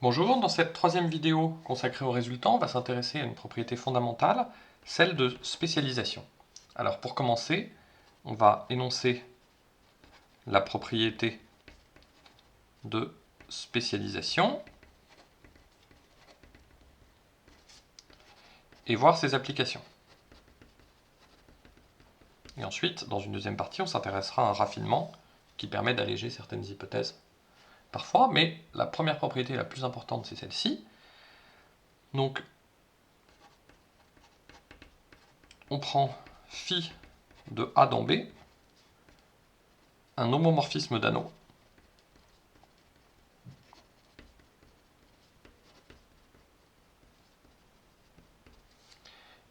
Bonjour, dans cette troisième vidéo consacrée aux résultats, on va s'intéresser à une propriété fondamentale, celle de spécialisation. Alors pour commencer, on va énoncer la propriété de spécialisation et voir ses applications. Et ensuite, dans une deuxième partie, on s'intéressera à un raffinement qui permet d'alléger certaines hypothèses parfois, mais la première propriété la plus importante, c'est celle-ci. Donc, on prend phi de A dans B, un homomorphisme d'anneau,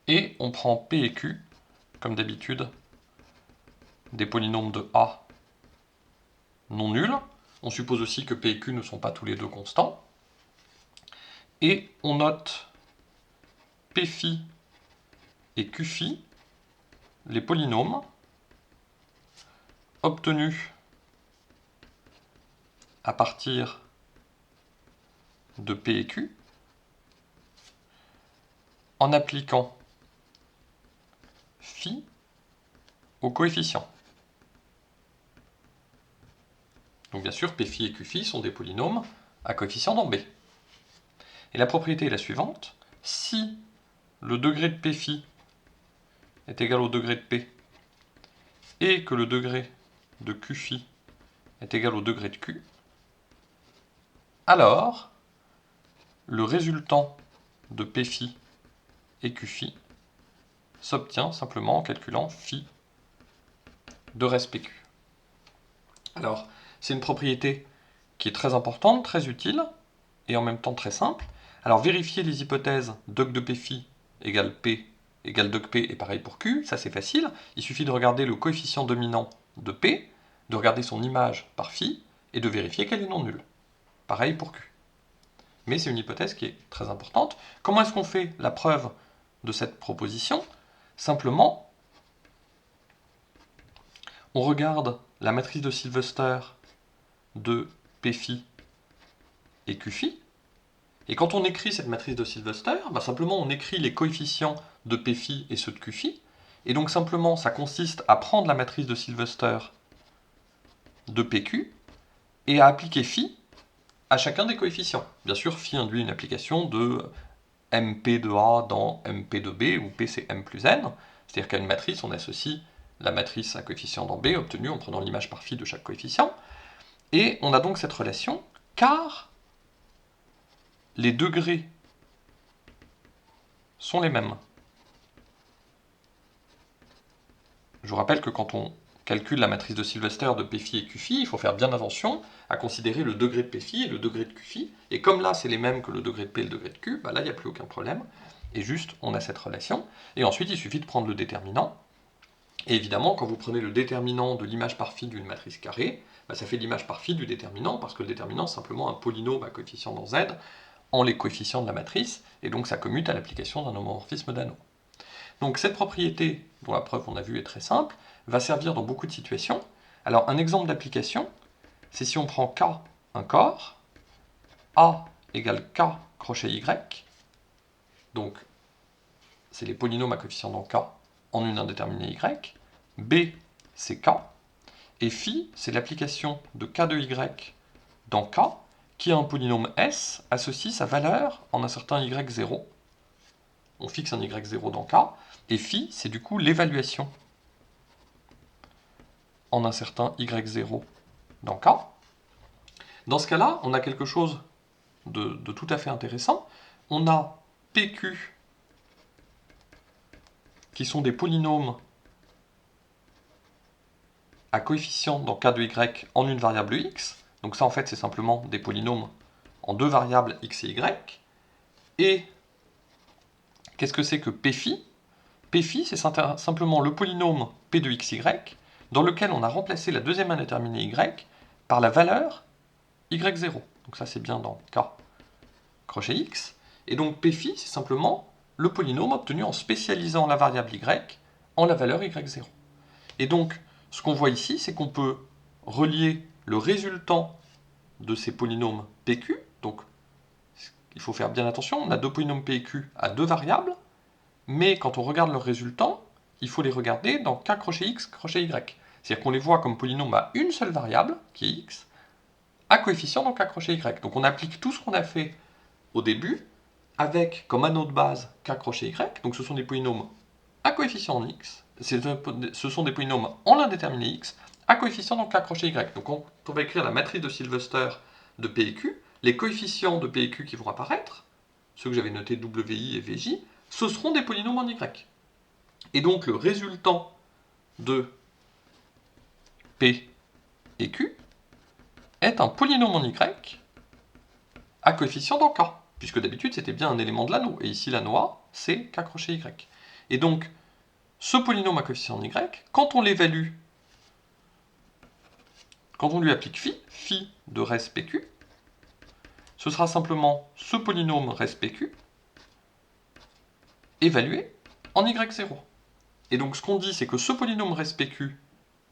et on prend P et Q, comme d'habitude, des polynômes de A non nuls. On suppose aussi que P et Q ne sont pas tous les deux constants. Et on note P phi et Q phi, les polynômes obtenus à partir de P et Q en appliquant phi aux coefficients. Donc bien sûr, P phi et Q phi sont des polynômes à coefficient dans B. Et la propriété est la suivante. Si le degré de P phi est égal au degré de P et que le degré de Q phi est égal au degré de Q, alors le résultant de P phi et Q phi s'obtient simplement en calculant phi de res PQ. Alors, c'est une propriété qui est très importante, très utile, et en même temps très simple. Alors, vérifier les hypothèses doc de P phi égale P égale doc P, et pareil pour Q, ça c'est facile. Il suffit de regarder le coefficient dominant de P, de regarder son image par phi, et de vérifier qu'elle est non nulle. Pareil pour Q. Mais c'est une hypothèse qui est très importante. Comment est-ce qu'on fait la preuve de cette proposition? Simplement, on regarde la matrice de Sylvester de P phi et Q phi, et quand on écrit cette matrice de Sylvester, simplement on écrit les coefficients de P phi et ceux de Q phi, et donc simplement ça consiste à prendre la matrice de Sylvester de PQ et à appliquer phi à chacun des coefficients. Bien sûr, phi induit une application de MP de A dans MP de B, où P c'est M plus N, c'est-à-dire qu'à une matrice, on associe la matrice à coefficient dans B, obtenue en prenant l'image par phi de chaque coefficient, et on a donc cette relation, car les degrés sont les mêmes. Je vous rappelle que quand on calcule la matrice de Sylvester de P phi et Q phi, il faut faire bien attention à considérer le degré de P phi et le degré de Q phi, et comme là c'est les mêmes que le degré de P et le degré de Q, là il n'y a plus aucun problème, et juste on a cette relation, et ensuite il suffit de prendre le déterminant, et évidemment quand vous prenez le déterminant de l'image par phi d'une matrice carrée, ça fait l'image par phi du déterminant, parce que le déterminant c'est simplement un polynôme à coefficient dans Z, en les coefficients de la matrice, et donc ça commute à l'application d'un homomorphisme d'anneau. Donc cette propriété, dont la preuve on a vu est très simple, va servir dans beaucoup de situations. Alors un exemple d'application, c'est si on prend K, un corps, A égale K crochet Y, donc c'est les polynômes à coefficient dans K en une indéterminée Y, B c'est K, et phi c'est l'application de K de Y dans K, qui a un polynôme S associe sa valeur en un certain Y0. On fixe un Y0 dans K, et phi c'est du coup l'évaluation en un certain Y0 dans K. Dans ce cas-là, on a quelque chose de tout à fait intéressant. On a PQ qui sont des polynômes à coefficient dans K de Y en une variable X. Donc ça, en fait, c'est simplement des polynômes en deux variables X et Y. Et qu'est-ce que c'est que P phi? P phi, c'est simplement le polynôme P de XY dans lequel on a remplacé la deuxième indéterminée Y par la valeur Y0. Donc ça, c'est bien dans K crochet X. Et donc P phi, c'est simplement le polynôme obtenu en spécialisant la variable Y en la valeur Y0. Et donc, ce qu'on voit ici, c'est qu'on peut relier le résultant de ces polynômes PQ, donc il faut faire bien attention, on a deux polynômes P et Q à deux variables, mais quand on regarde leurs résultants, il faut les regarder dans K crochet X, crochet Y. C'est-à-dire qu'on les voit comme polynômes à une seule variable, qui est X, à coefficient dans K crochet Y. Donc on applique tout ce qu'on a fait au début, avec comme anneau de base K crochet Y, donc ce sont des polynômes à coefficient en X, ce sont des polynômes en l'indéterminé X, à coefficient dans K crochet Y. Donc quand on va écrire la matrice de Sylvester de P et Q, les coefficients de P et Q qui vont apparaître, ceux que j'avais notés WI et VJ, ce seront des polynômes en Y. Et donc le résultant de P et Q est un polynôme en Y à coefficient dans K, puisque d'habitude c'était bien un élément de l'anneau, et ici l'anneau A, c'est K crochet Y. Et donc, ce polynôme à coefficient en Y, quand on l'évalue, quand on lui applique phi de res PQ, ce sera simplement ce polynôme res PQ évalué en Y0. Et donc ce qu'on dit, c'est que ce polynôme res PQ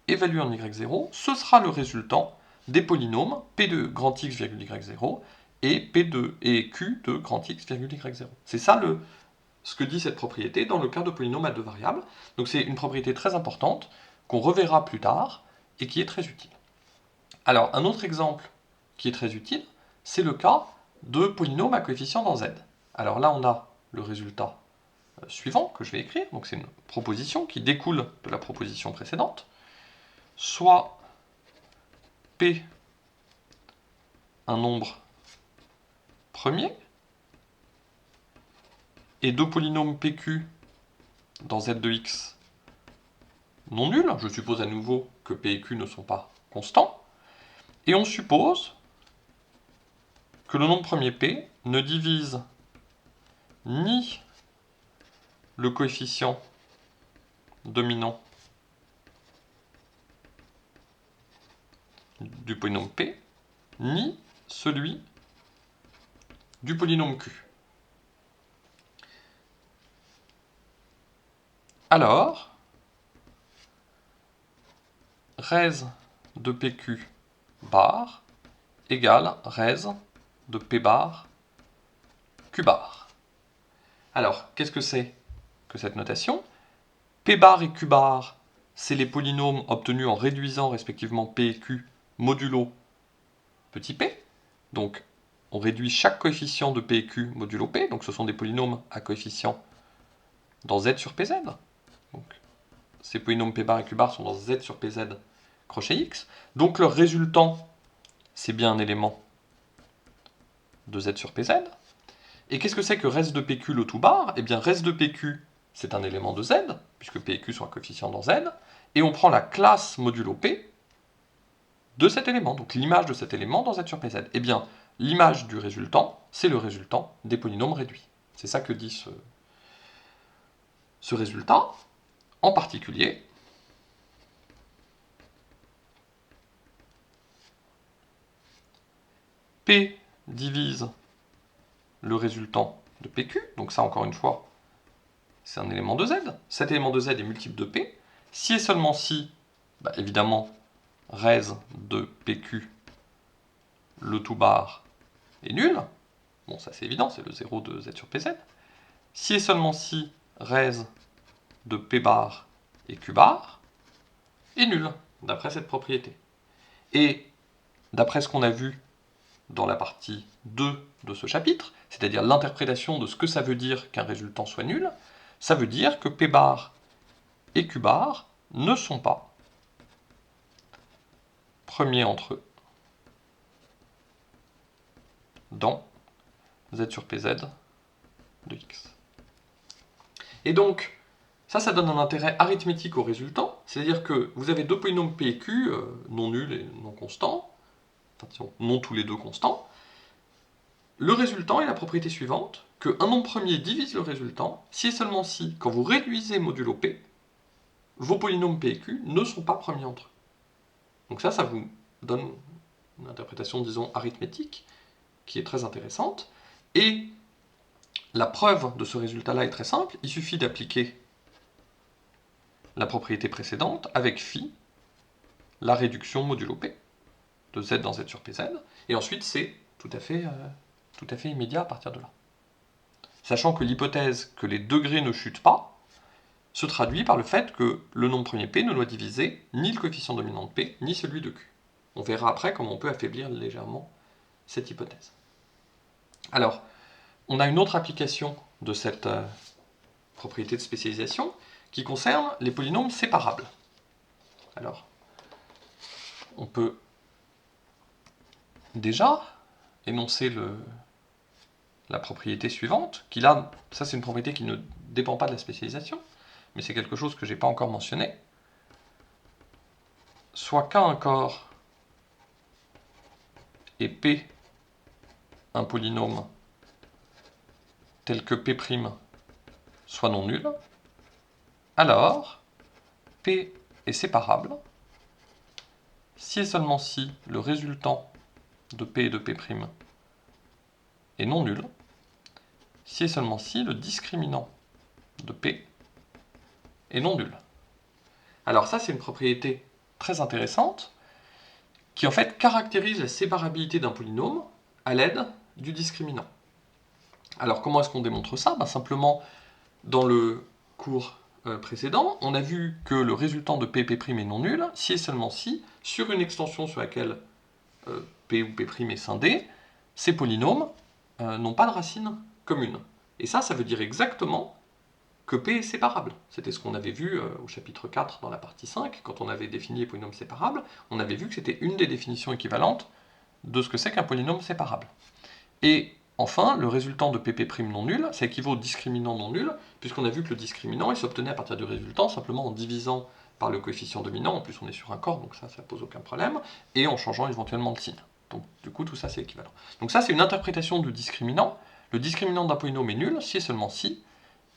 évalué en Y0, ce sera le résultant des polynômes P de grand X, Y0 et P2 et Q de grand X, Y0. C'est ça ce que dit cette propriété dans le cas de polynômes à deux variables. Donc c'est une propriété très importante qu'on reverra plus tard et qui est très utile. Alors un autre exemple qui est très utile, c'est le cas de polynômes à coefficient dans Z. Alors là on a le résultat suivant que je vais écrire, donc c'est une proposition qui découle de la proposition précédente, soit P un nombre premier, et deux polynômes PQ dans Z de X non nuls, je suppose à nouveau que P et Q ne sont pas constants, et on suppose que le nombre premier P ne divise ni le coefficient dominant du polynôme P, ni celui du polynôme Q. Alors, res de PQ bar égale res de P bar Q bar. Alors, qu'est-ce que c'est que cette notation? P bar et Q bar, c'est les polynômes obtenus en réduisant respectivement P et Q modulo petit p. Donc, on réduit chaque coefficient de P et Q modulo P, donc ce sont des polynômes à coefficient dans Z sur PZ. Donc, ces polynômes P bar et Q bar sont dans Z sur PZ crochet X. Donc, leur résultant, c'est bien un élément de Z sur PZ. Et qu'est-ce que c'est que res de PQ le tout bar? Eh bien, res de PQ, c'est un élément de Z, puisque P et Q sont un coefficient dans Z, et on prend la classe modulo P de cet élément, donc l'image de cet élément dans Z sur PZ. Eh bien, l'image du résultant, c'est le résultant des polynômes réduits. C'est ça que dit ce résultat. En particulier, P divise le résultant de PQ, donc ça encore une fois, c'est un élément de Z. Cet élément de Z est multiple de P. Si et seulement si, bah évidemment, res de PQ, le tout bar, est nul. Bon, ça c'est évident, c'est le 0 de Z sur PZ. Si et seulement si res de P bar et Q bar est nul, d'après cette propriété. Et d'après ce qu'on a vu dans la partie 2 de ce chapitre, c'est-à-dire l'interprétation de ce que ça veut dire qu'un résultant soit nul, ça veut dire que P bar et Q bar ne sont pas premiers entre eux dans Z sur PZ de X. Et donc, ça donne un intérêt arithmétique au résultant, c'est-à-dire que vous avez deux polynômes P et Q, non nuls et non constants, enfin, non tous les deux constants. Le résultant est la propriété suivante, que un nombre premier divise le résultant, si et seulement si, quand vous réduisez modulo P, vos polynômes P et Q ne sont pas premiers entre eux. Donc ça vous donne une interprétation, disons, arithmétique, qui est très intéressante. Et la preuve de ce résultat-là est très simple, il suffit d'appliquer la propriété précédente avec phi, la réduction modulo P, de Z dans Z sur PZ, et ensuite c'est tout à fait tout à fait immédiat à partir de là. Sachant que l'hypothèse que les degrés ne chutent pas se traduit par le fait que le nombre premier P ne doit diviser ni le coefficient dominant de P, ni celui de Q. On verra après comment on peut affaiblir légèrement cette hypothèse. Alors, on a une autre application de cette propriété de spécialisation qui concerne les polynômes séparables. Alors, on peut déjà énoncer la propriété suivante, qui là, ça c'est une propriété qui ne dépend pas de la spécialisation, mais c'est quelque chose que je n'ai pas encore mentionné. Soit K un corps et P un polynôme tel que P' soit non nul, alors P est séparable si et seulement si le résultant de P et de P' est non nul, si et seulement si le discriminant de P est non nul. Alors ça, c'est une propriété très intéressante qui en fait caractérise la séparabilité d'un polynôme à l'aide du discriminant. Alors comment est-ce qu'on démontre ça? Simplement, dans le cours précédent, on a vu que le résultant de P et P' est non nul si et seulement si, sur une extension sur laquelle P ou P' est scindé, ces polynômes n'ont pas de racine commune. Et ça veut dire exactement que P est séparable. C'était ce qu'on avait vu au chapitre 4 dans la partie 5, quand on avait défini les polynômes séparables, on avait vu que c'était une des définitions équivalentes de ce que c'est qu'un polynôme séparable. Et enfin, le résultant de P' non nul, ça équivaut au discriminant non nul, puisqu'on a vu que le discriminant, il s'obtenait à partir du résultant simplement en divisant par le coefficient dominant, en plus on est sur un corps, donc ça pose aucun problème, et en changeant éventuellement de signe. Donc du coup, tout ça c'est équivalent. Donc ça c'est une interprétation du discriminant. Le discriminant d'un polynôme est nul si et seulement si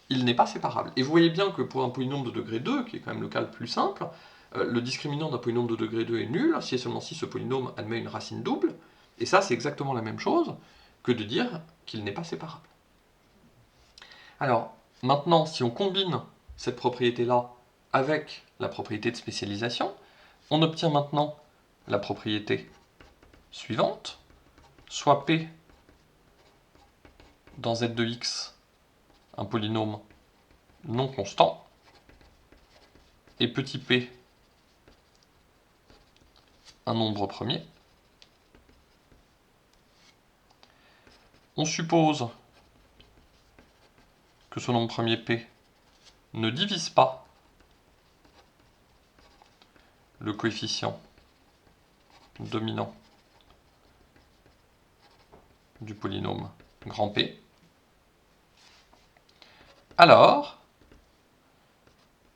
il n'est pas séparable. Et vous voyez bien que pour un polynôme de degré 2, qui est quand même le cas le plus simple, le discriminant d'un polynôme de degré 2 est nul si et seulement si ce polynôme admet une racine double, et ça c'est exactement la même chose que de dire qu'il n'est pas séparable. Alors, maintenant, si on combine cette propriété-là avec la propriété de spécialisation, on obtient maintenant la propriété suivante, soit P dans Z de X, un polynôme non constant, et petit p, un nombre premier. On suppose que ce nombre premier p ne divise pas le coefficient dominant du polynôme grand P. Alors,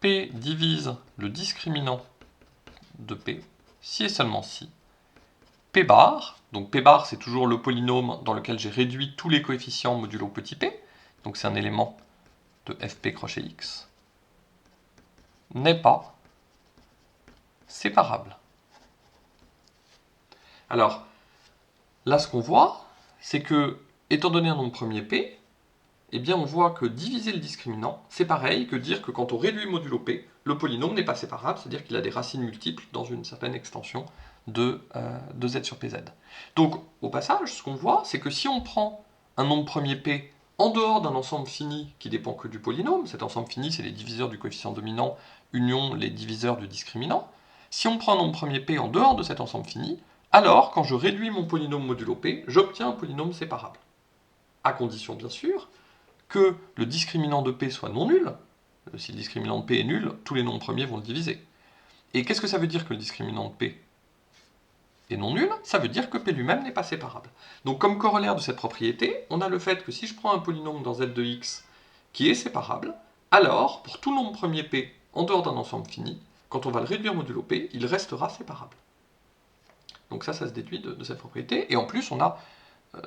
P divise le discriminant de P si et seulement si P bar, donc P bar c'est toujours le polynôme dans lequel j'ai réduit tous les coefficients modulo petit p, donc c'est un élément de fp crochet x, n'est pas séparable. Alors, là ce qu'on voit, c'est que, étant donné un nombre premier p, eh bien on voit que diviser le discriminant, c'est pareil que dire que quand on réduit modulo p, le polynôme n'est pas séparable, c'est-à-dire qu'il a des racines multiples dans une certaine extension de z sur pz. Donc, au passage, ce qu'on voit, c'est que si on prend un nombre premier p en dehors d'un ensemble fini qui dépend que du polynôme, cet ensemble fini, c'est les diviseurs du coefficient dominant union les diviseurs du discriminant, si on prend un nombre premier p en dehors de cet ensemble fini, alors, quand je réduis mon polynôme modulo p, j'obtiens un polynôme séparable. À condition, bien sûr, que le discriminant de P soit non nul. Si le discriminant de P est nul, tous les nombres premiers vont le diviser. Et qu'est-ce que ça veut dire que le discriminant de P est non nul? Ça veut dire que P lui-même n'est pas séparable. Donc comme corollaire de cette propriété, on a le fait que si je prends un polynôme dans Z de X qui est séparable, alors, pour tout nombre premier P en dehors d'un ensemble fini, quand on va le réduire modulo P, il restera séparable. Donc ça se déduit de cette propriété. Et en plus, on a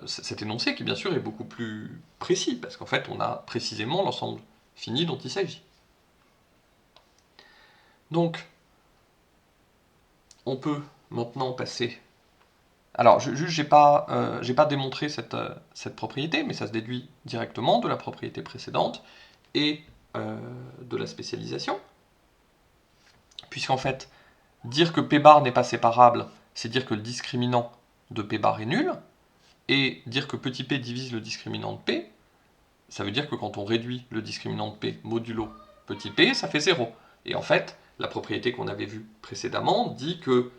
cet énoncé qui, bien sûr, est beaucoup plus précis, parce qu'en fait, on a précisément l'ensemble fini dont il s'agit. Donc, on peut maintenant passer... Alors, juste, j'ai pas démontré cette propriété, mais ça se déduit directement de la propriété précédente et de la spécialisation, puisqu'en fait, dire que P bar n'est pas séparable, c'est dire que le discriminant de P bar est nul, Et dire que petit p divise le discriminant de p, ça veut dire que quand on réduit le discriminant de p modulo petit p, ça fait 0. Et en fait, la propriété qu'on avait vue précédemment dit que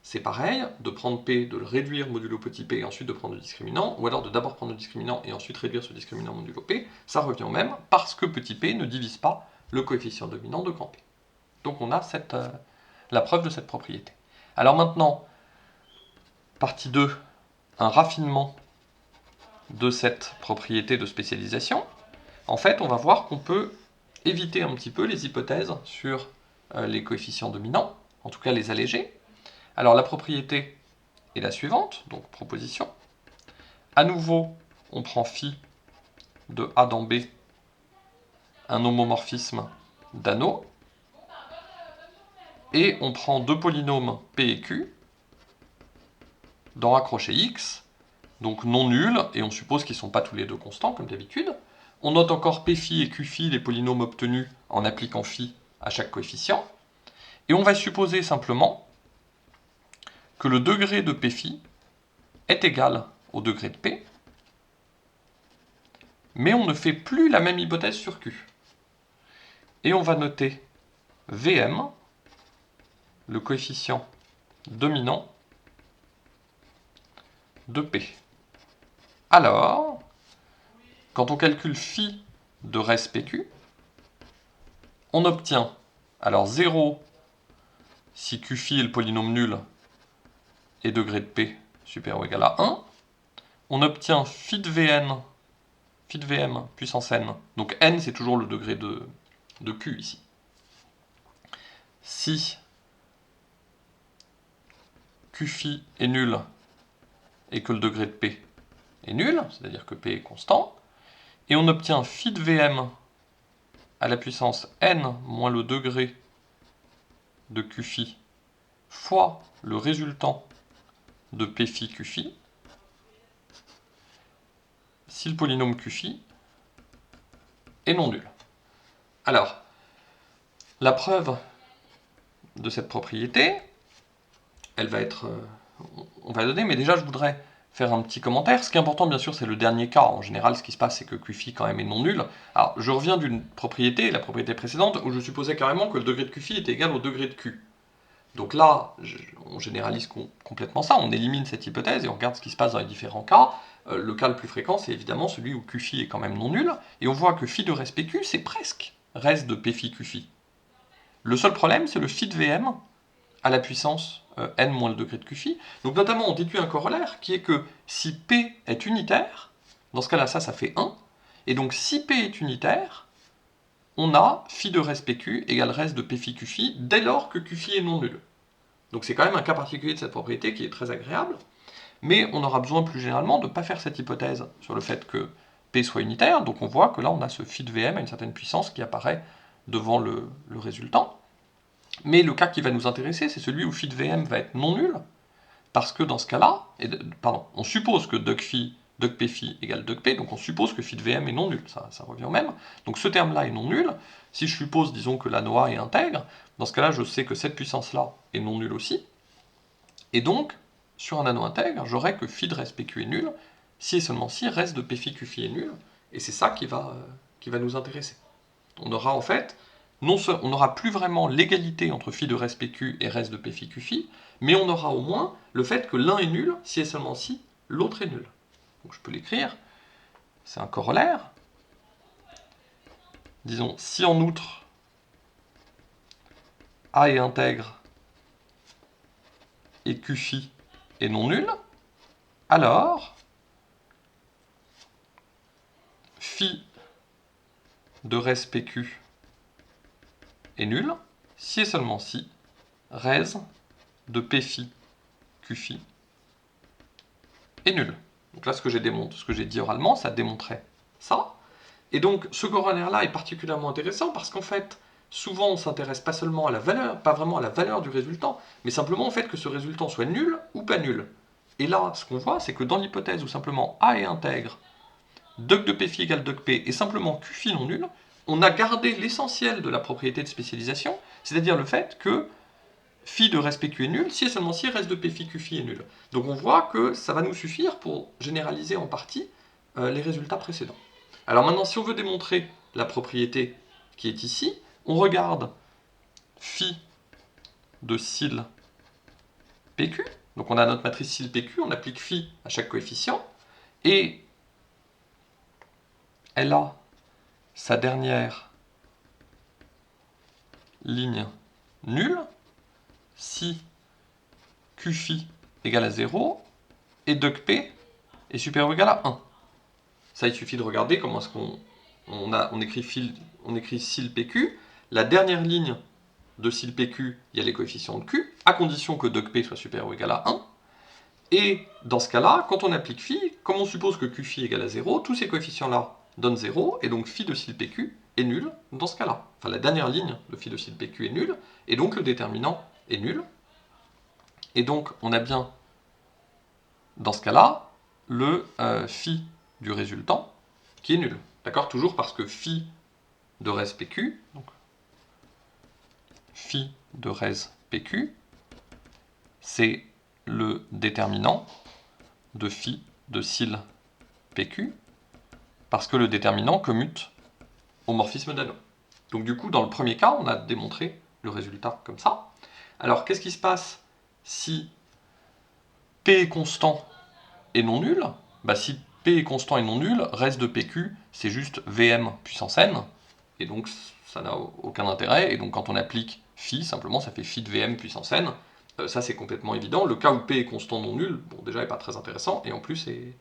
c'est pareil de prendre p, de le réduire modulo petit p et ensuite de prendre le discriminant, ou alors de d'abord prendre le discriminant et ensuite réduire ce discriminant modulo p, ça revient au même parce que petit p ne divise pas le coefficient dominant de grand p. Donc on a la preuve de cette propriété. Alors maintenant, partie 2, un raffinement de cette propriété de spécialisation. En fait, on va voir qu'on peut éviter un petit peu les hypothèses sur les coefficients dominants, en tout cas les alléger. Alors la propriété est la suivante, donc proposition. À nouveau, on prend phi de A dans B, un homomorphisme d'anneau, et on prend deux polynômes P et Q dans A crochet X, donc non nuls, et on suppose qu'ils ne sont pas tous les deux constants, comme d'habitude. On note encore P phi et Q phi, les polynômes obtenus en appliquant phi à chaque coefficient. Et on va supposer simplement que le degré de P phi est égal au degré de P, mais on ne fait plus la même hypothèse sur Q. Et on va noter Vm, le coefficient dominant de P. Alors, quand on calcule phi de res PQ, on obtient alors 0 si Q phi est le polynôme nul et degré de P supérieur ou égal à 1. On obtient phi de Vm puissance n, donc n c'est toujours le degré de Q ici. Si Q phi est nul et que le degré de P est nul, c'est-à-dire que P est constant, et on obtient phi de Vm à la puissance n moins le degré de Q phi fois le résultant de P phi Q phi, si le polynôme Q phi est non nul. Alors, la preuve de cette propriété, elle va être... on va la donner, mais déjà je voudrais faire un petit commentaire. Ce qui est important, bien sûr, c'est le dernier cas. En général, ce qui se passe, c'est que Q phi, quand même, est non nul. Alors, je reviens d'une propriété, la propriété précédente, où je supposais carrément que le degré de Q phi était égal au degré de Q. Donc là, on généralise complètement ça, on élimine cette hypothèse et on regarde ce qui se passe dans les différents cas. Le cas le plus fréquent, c'est évidemment celui où Q phi est quand même non nul, et on voit que phi de res PQ, c'est presque res de P phi Q phi. Le seul problème, c'est le phi de Vm à la puissance n moins le degré de Q phi. Donc notamment, on déduit un corollaire qui est que si P est unitaire, dans ce cas-là, ça fait 1, et donc si P est unitaire, on a phi de res PQ égale res de P phi Q phi dès lors que Q phi est non nul. Donc c'est quand même un cas particulier de cette propriété qui est très agréable, mais on aura besoin plus généralement de ne pas faire cette hypothèse sur le fait que P soit unitaire, donc on voit que là on a ce phi de Vm à une certaine puissance qui apparaît devant le résultant. Mais le cas qui va nous intéresser, c'est celui où phi de Vm va être non nul, parce que dans ce cas-là, on suppose que duc P phi égale duc P, donc on suppose que phi de Vm est non nul, ça revient au même. Donc ce terme-là est non nul. Si je suppose, disons, que l'anneau A est intègre, dans ce cas-là, je sais que cette puissance-là est non nulle aussi. Et donc, sur un anneau intègre, j'aurai que phi de res PQ est nul, si et seulement si res de P phi Q phi est nul, et c'est ça qui va nous intéresser. On aura en fait, on n'aura plus vraiment l'égalité entre phi de res PQ et res de P phi Q phi, mais on aura au moins le fait que l'un est nul, si et seulement si l'autre est nul. Donc je peux l'écrire, c'est un corollaire. Disons, si en outre A est intègre et Q phi est non nul, alors phi de res PQ est nul, si et seulement si res de P phi Q phi est nul. Donc là, ce que j'ai dit oralement, ça démontrait ça. Et donc, ce corollaire-là est particulièrement intéressant parce qu'en fait, souvent, on s'intéresse pas seulement à la valeur, pas vraiment à la valeur du résultant, mais simplement au fait que ce résultant soit nul ou pas nul. Et là, ce qu'on voit, c'est que dans l'hypothèse où simplement A est intègre, duc de P phi égale duc P, et simplement Q phi non nul, on a gardé l'essentiel de la propriété de spécialisation, c'est-à-dire le fait que phi de res PQ est nul si et seulement si res de P phi Q phi est nul. Donc on voit que ça va nous suffire pour généraliser en partie les résultats précédents. Alors maintenant, si on veut démontrer la propriété qui est ici, on regarde phi de cil PQ. Donc on a notre matrice cil PQ, on applique phi à chaque coefficient, et elle a sa dernière ligne nulle si Q phi égale à 0 et dog P est supérieur ou égal à 1. Ça, il suffit de regarder comment est-ce qu'on écrit cil PQ. La dernière ligne de cil PQ, il y a les coefficients de Q, à condition que dog P soit supérieur ou égal à 1. Et dans ce cas-là, quand on applique phi, comme on suppose que Q phi égale à 0, tous ces coefficients-là donnent 0, et donc phi de cil PQ est nul dans ce cas-là. Enfin, la dernière ligne de phi de cil PQ est nulle, et donc le déterminant est nul. Et donc, on a bien, dans ce cas-là, le phi du résultant qui est nul. D'accord? Toujours parce que phi de res PQ, donc phi de res PQ, c'est le déterminant de phi de cil PQ, parce que le déterminant commute au morphisme d'anneau. Donc du coup, dans le premier cas, on a démontré le résultat comme ça. Alors, qu'est-ce qui se passe si P est constant et non nul? Bah, si P est constant et non nul, res de PQ, c'est juste Vm puissance n, et donc ça n'a aucun intérêt, et donc quand on applique phi, simplement ça fait phi de Vm puissance n. Ça c'est complètement évident. Le cas où P est constant non nul, bon déjà n'est pas très intéressant, et en plus est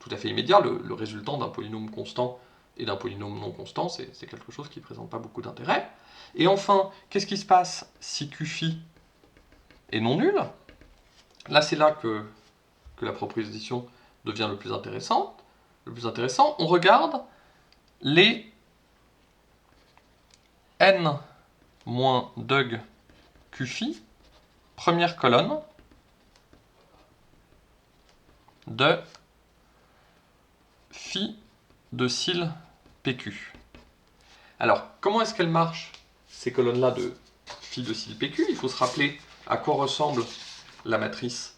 tout à fait immédiat. Le résultant d'un polynôme constant et d'un polynôme non constant, c'est quelque chose qui ne présente pas beaucoup d'intérêt. Et enfin, qu'est-ce qui se passe si Q phi est non nul? Là c'est là que la proposition devient le plus intéressant. On regarde les n moins dog Q phi, première colonne de phi de cil PQ. Alors, comment est-ce qu'elles marchent, ces colonnes-là de phi de cil PQ? Il faut se rappeler à quoi ressemble la matrice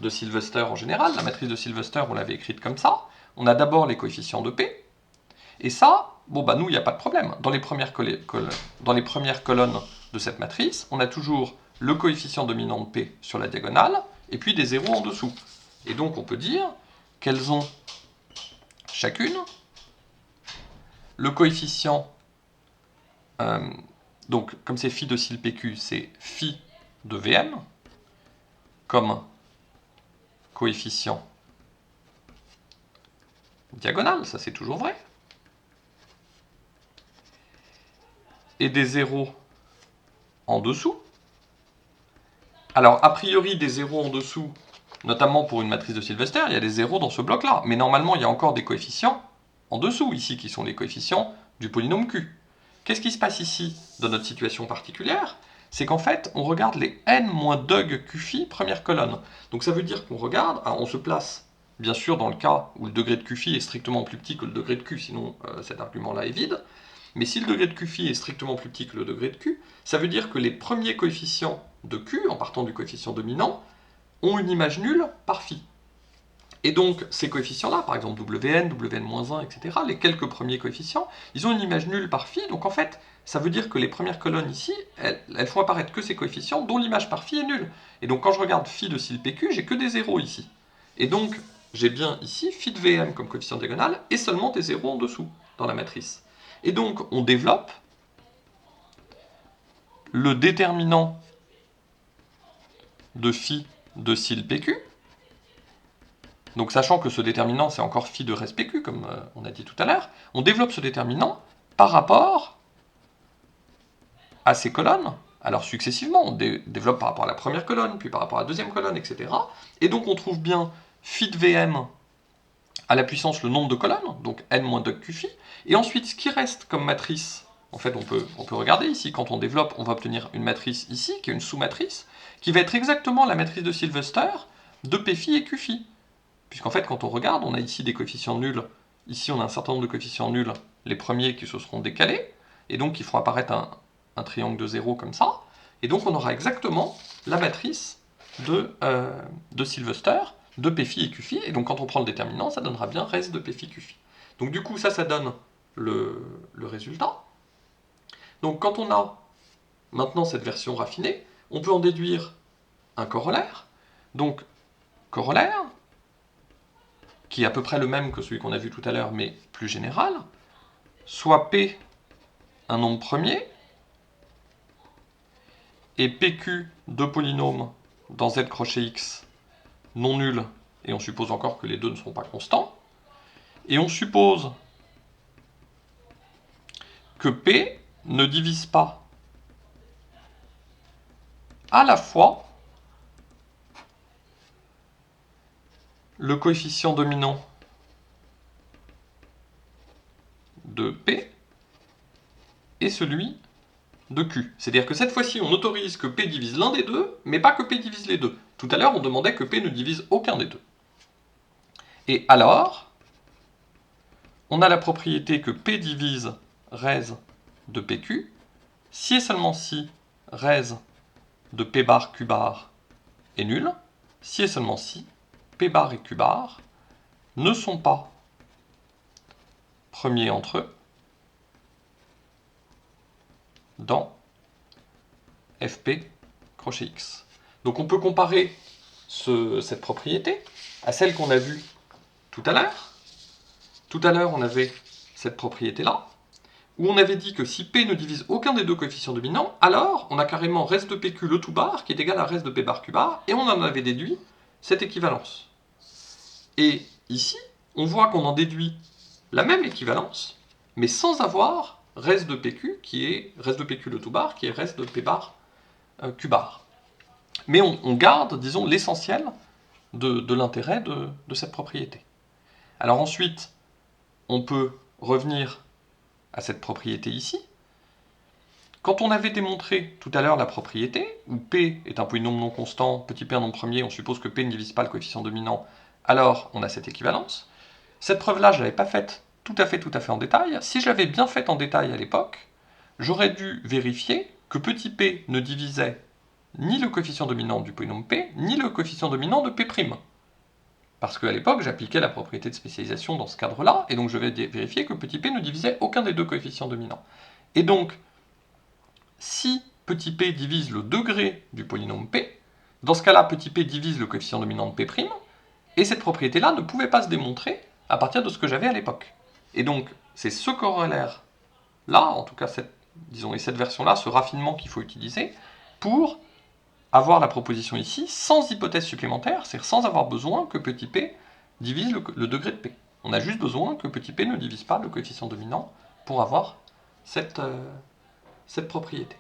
de Sylvester en général. La matrice de Sylvester, on l'avait écrite comme ça. On a d'abord les coefficients de P, et ça, bon bah nous, il n'y a pas de problème. Dans les premières colonnes de cette matrice, on a toujours le coefficient dominant de P sur la diagonale, et puis des zéros en dessous. Et donc on peut dire qu'elles ont chacune le coefficient, donc comme c'est phi de cil PQ, c'est phi de Vm, comme coefficient diagonal, ça c'est toujours vrai, et des zéros en dessous. Alors, a priori, des zéros en dessous, notamment pour une matrice de Sylvester, il y a des zéros dans ce bloc-là. Mais normalement, il y a encore des coefficients en dessous, ici, qui sont les coefficients du polynôme Q. Qu'est-ce qui se passe ici, dans notre situation particulière? C'est qu'en fait, on regarde les n moins dog Q phi, première colonne. Donc ça veut dire qu'on regarde, on se place, bien sûr, dans le cas où le degré de Q phi est strictement plus petit que le degré de Q, sinon cet argument-là est vide. Mais si le degré de Q phi est strictement plus petit que le degré de Q, ça veut dire que les premiers coefficients de Q, en partant du coefficient dominant, ont une image nulle par phi. Et donc, ces coefficients-là, par exemple Wn, Wn-1, etc., les quelques premiers coefficients, ils ont une image nulle par phi, donc en fait, ça veut dire que les premières colonnes ici, elles font apparaître que ces coefficients dont l'image par phi est nulle. Et donc, quand je regarde phi de cil PQ, j'ai que des zéros ici. Et donc, j'ai bien ici phi de Vm comme coefficient diagonal, et seulement des zéros en dessous, dans la matrice. Et donc, on développe le déterminant de phi de cil PQ. Donc, sachant que ce déterminant, c'est encore phi de res PQ, comme on a dit tout à l'heure, on développe ce déterminant par rapport à ces colonnes. Alors, successivement, on développe par rapport à la première colonne, puis par rapport à la deuxième colonne, etc. Et donc, on trouve bien phi de Vm à la puissance le nombre de colonnes, donc n moins dog Q phi. Et ensuite, ce qui reste comme matrice, en fait, on peut regarder ici, quand on développe, on va obtenir une matrice ici, qui est une sous-matrice, qui va être exactement la matrice de Sylvester de P phi et Q phi. Puisqu'en fait, quand on regarde, on a ici des coefficients nuls, ici on a un certain nombre de coefficients nuls, les premiers qui se seront décalés, et donc qui feront apparaître un triangle de 0 comme ça, et donc on aura exactement la matrice de Sylvester, de P phi et Q phi, et donc quand on prend le déterminant, ça donnera bien res de P phi Q phi. Donc du coup, ça donne le résultat. Donc quand on a maintenant cette version raffinée, on peut en déduire un corollaire. Donc, corollaire, qui est à peu près le même que celui qu'on a vu tout à l'heure, mais plus général, soit P un nombre premier, et PQ deux polynômes dans Z crochet X non nuls, et on suppose encore que les deux ne sont pas constants, et on suppose que P ne divise pas à la fois le coefficient dominant de P et celui de Q. C'est-à-dire que cette fois-ci, on autorise que P divise l'un des deux, mais pas que P divise les deux. Tout à l'heure, on demandait que P ne divise aucun des deux. Et alors, on a la propriété que P divise res de PQ, si et seulement si res de P bar Q bar est nul, si et seulement si P bar et Q bar ne sont pas premiers entre eux dans FP crochet X. Donc on peut comparer cette propriété à celle qu'on a vue tout à l'heure. Tout à l'heure, on avait cette propriété-là, où on avait dit que si P ne divise aucun des deux coefficients dominants, alors on a carrément res de PQ le tout bar qui est égal à res de P bar Q bar, et on en avait déduit cette équivalence. Et ici, on voit qu'on en déduit la même équivalence, mais sans avoir res de PQ qui est res de PQ le tout bar qui est res de P bar Q bar. Mais on garde, disons, l'essentiel de l'intérêt de cette propriété. Alors ensuite, on peut revenir à cette propriété ici. Quand on avait démontré tout à l'heure la propriété, où P est un polynôme non constant, petit p un nombre premier, on suppose que P ne divise pas le coefficient dominant, alors on a cette équivalence. Cette preuve-là, je ne l'avais pas faite tout à fait en détail. Si je l'avais bien faite en détail à l'époque, j'aurais dû vérifier que petit p ne divisait ni le coefficient dominant du polynôme P, ni le coefficient dominant de P'. Parce qu'à l'époque, j'appliquais la propriété de spécialisation dans ce cadre-là, et donc je vais vérifier que petit p ne divisait aucun des deux coefficients dominants. Et donc, si petit p divise le degré du polynôme P, dans ce cas-là, petit p divise le coefficient dominant de P', et cette propriété-là ne pouvait pas se démontrer à partir de ce que j'avais à l'époque. Et donc, c'est ce corollaire-là, en tout cas, cette version-là, ce raffinement qu'il faut utiliser, pour avoir la proposition ici sans hypothèse supplémentaire, c'est-à-dire sans avoir besoin que petit p divise le degré de p. On a juste besoin que petit p ne divise pas le coefficient dominant pour avoir cette propriété.